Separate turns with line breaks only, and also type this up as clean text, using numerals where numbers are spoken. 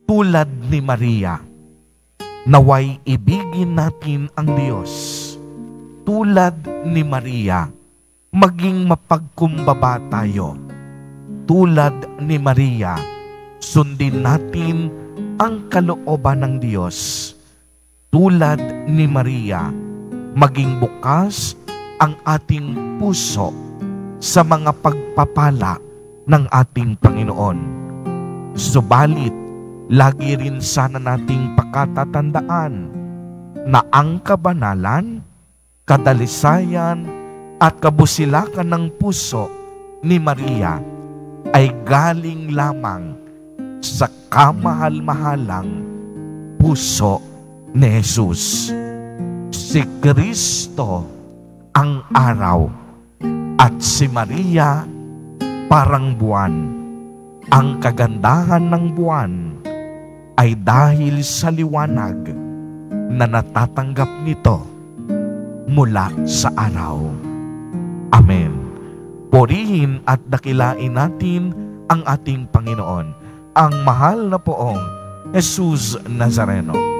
tulad ni Maria. Naway ibigin natin ang Diyos. Tulad ni Maria, maging mapagkumbaba tayo. Tulad ni Maria, sundin natin ang kalooban ng Diyos. Tulad ni Maria, maging bukas ang ating puso sa mga pagpapala ng ating Panginoon. Subalit, lagi rin sana nating pakatatandaan na ang kabanalan, kadalisayan at kabusilakan ng puso ni Maria ay galing lamang sa kamahal-mahalang puso ni Jesus. Si Kristo ang araw at si Maria parang buwan. Ang kagandahan ng buwan ay dahil sa liwanag na natatanggap nito mula sa araw. Amen. Purihin at dakilain natin ang ating Panginoon, ang mahal na poong Jesus Nazareno.